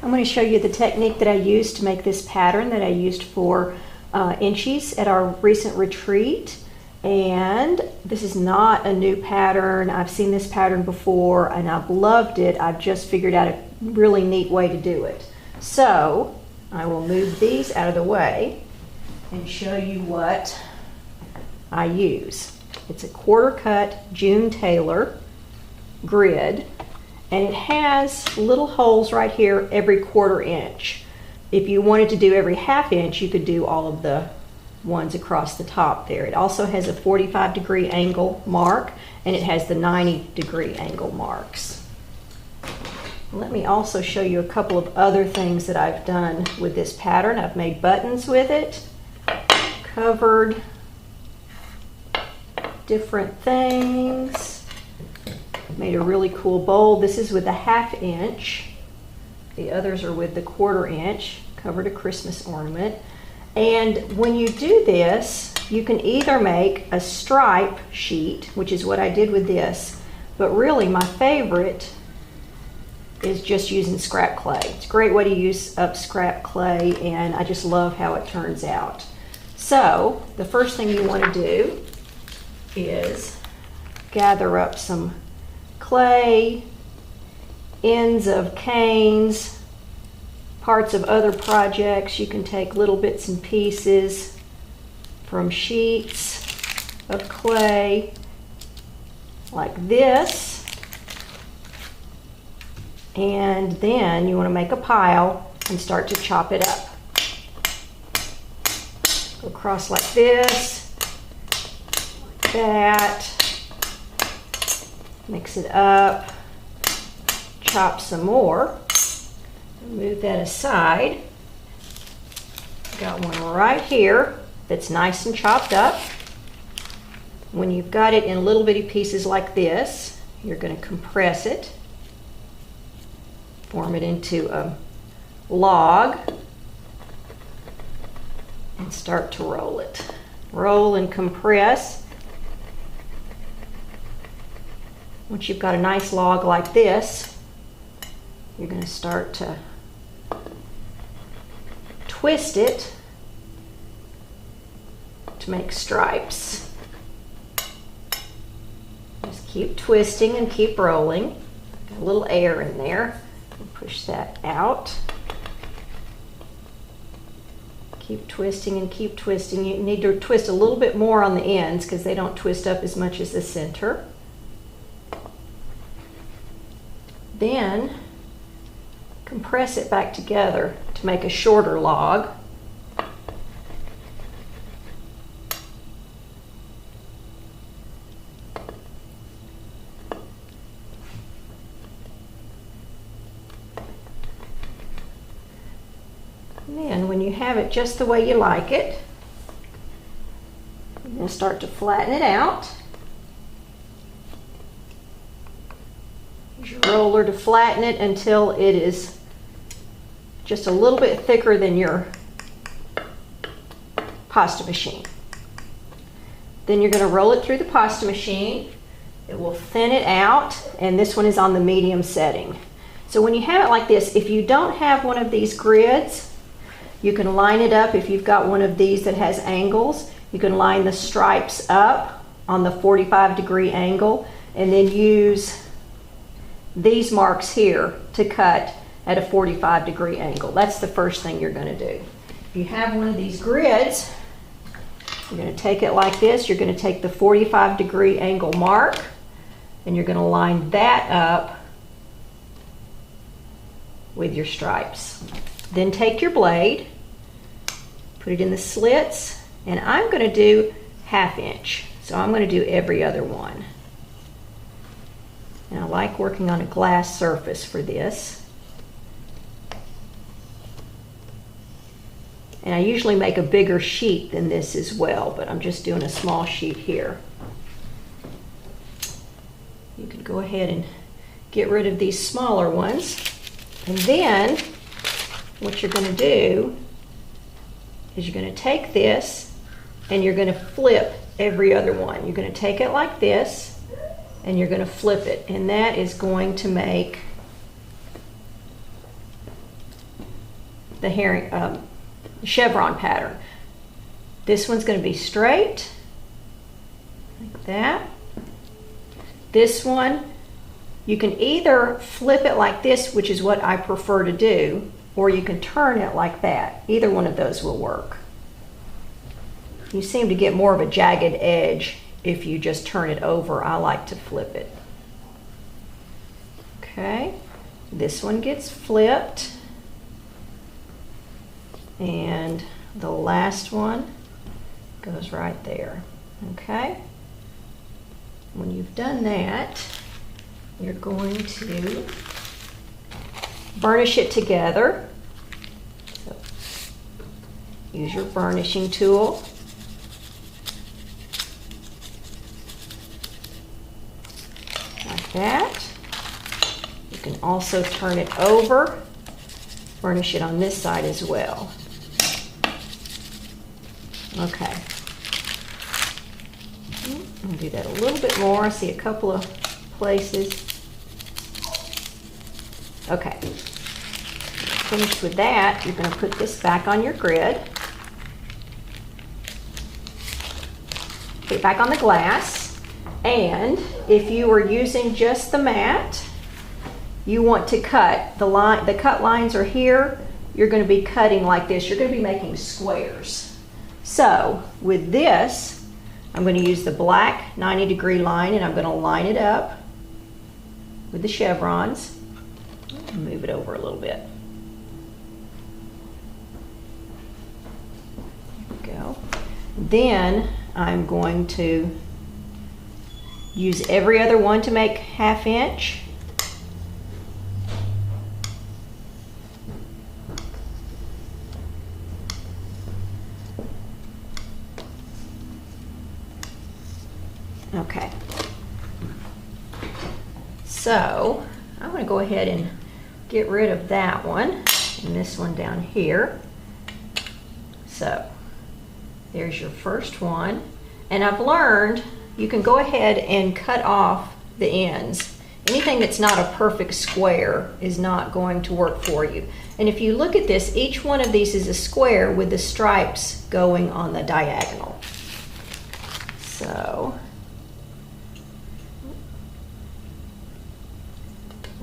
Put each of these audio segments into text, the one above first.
I'm going to show you the technique that I used to make this pattern that I used for inchies at our recent retreat. And this is not a new pattern. I've seen this pattern before and I've loved it. I've just figured out a really neat way to do it. So I will move these out of the way and show you what I use. It's a quarter cut June Taylor grid, and it has little holes right here every 1/4 inch. If you wanted to do every 1/2 inch, you could do all of the ones across the top there. It also has a 45-degree angle mark, and it has the 90-degree angle marks. Let me also show you a couple of other things that I've done with this pattern. I've made buttons with it, covered different things, made a really cool bowl. This is with the 1/2 inch. The others are with the 1/4 inch, covered a Christmas ornament. And when you do this, you can either make a stripe sheet, which is what I did with this, but really my favorite is just using scrap clay. It's a great way to use up scrap clay, and I just love how it turns out. So the first thing you want to do is gather up some clay, ends of canes, parts of other projects. You can take little bits and pieces from sheets of clay like this, and then you want to make a pile and start to chop it up. Go across like this, like that, mix it up, chop some more, move that aside. Got one right here that's nice and chopped up. When you've got it in little bitty pieces like this, you're going to compress it, form it into a log, and start to roll it. Roll and compress. Once you've got a nice log like this, you're going to start to twist it to make stripes. Just keep twisting and keep rolling. Got a little air in there. Push that out. Keep twisting and keep twisting. You need to twist a little bit more on the ends because they don't twist up as much as the center. Then compress it back together to make a shorter log. And then when you have it just the way you like it, you're going to start to flatten it out. Use your roller to flatten it until it is just a little bit thicker than your pasta machine. Then you're going to roll it through the pasta machine. It will thin it out, and this one is on the medium setting. So when you have it like this, if you don't have one of these grids, you can line it up. If you've got one of these that has angles, you can line the stripes up on the 45-degree angle and then use these marks here to cut at a 45-degree angle. That's the first thing you're going to do. If you have one of these grids, you're going to take it like this. You're going to take the 45-degree angle mark and you're going to line that up with your stripes. Then take your blade, put it in the slits, and I'm going to do 1/2 inch. So I'm going to do every other one. And I like working on a glass surface for this. And I usually make a bigger sheet than this as well, but I'm just doing a small sheet here. You can go ahead and get rid of these smaller ones. And then what you're going to do is you're going to take this and you're going to flip every other one. You're going to take it like this and you're going to flip it, and that is going to make the chevron pattern. This one's going to be straight, like that. This one, you can either flip it like this, which is what I prefer to do, or you can turn it like that. Either one of those will work. You seem to get more of a jagged edge if you just turn it over. I like to flip it. Okay, this one gets flipped. And the last one goes right there. Okay, when you've done that, you're going to burnish it together. So use your burnishing tool. Like that. You can also turn it over, burnish it on this side as well. Okay. I'll do that a little bit more. I see a couple of places. Okay. Finished with that, you're going to put this back on your grid. Put it back on the glass. And if you were using just the mat, you want to cut. The cut lines are here. You're going to be cutting like this. You're going to be making squares. So with this, I'm going to use the black 90-degree line, and I'm going to line it up with the chevrons. Move it over a little bit. There we go. Then I'm going to use every other one to make 1/2 inch. Okay, so I'm going to go ahead and get rid of that one and this one down here. So there's your first one, and I've learned you can go ahead and cut off the ends. Anything that's not a perfect square is not going to work for you. And if you look at this, each one of these is a square with the stripes going on the diagonal. So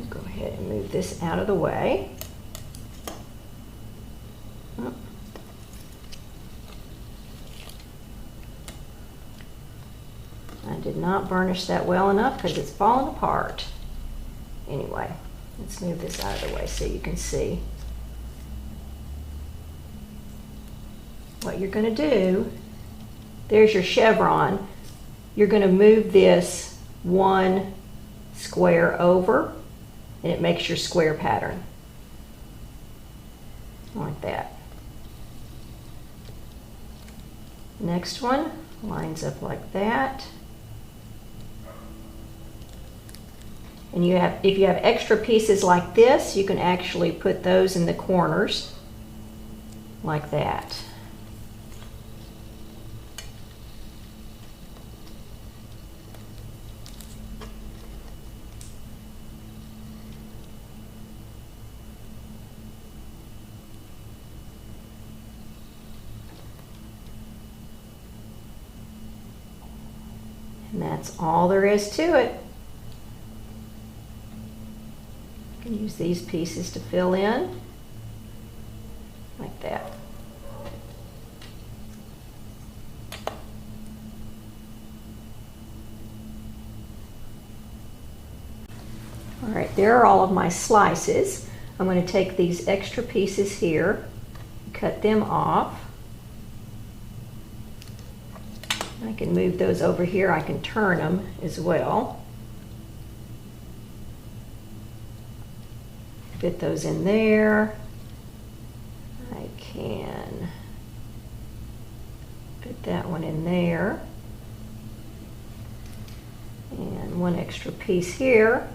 go ahead and move this out of the way. I did not burnish that well enough because it's falling apart. Anyway, let's move this out of the way so you can see. What you're going to do, there's your chevron. You're going to move this one square over, and it makes your square pattern. Like that. Next one lines up like that. And if you have extra pieces like this, you can actually put those in the corners like that. And that's all there is to it. You can use these pieces to fill in like that. All right, there are all of my slices. I'm going to take these extra pieces here, cut them off. I can move those over here. I can turn them as well. Fit those in there. I can fit that one in there. And one extra piece here.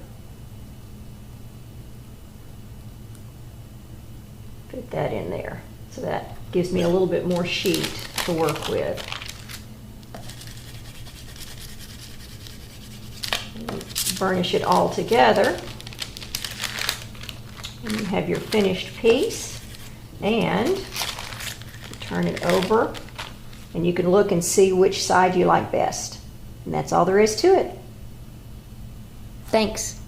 Fit that in there. So that gives me a little bit more sheet to work with. Burnish it all together. And you have your finished piece. And turn it over, and you can look and see which side you like best. And that's all there is to it. Thanks.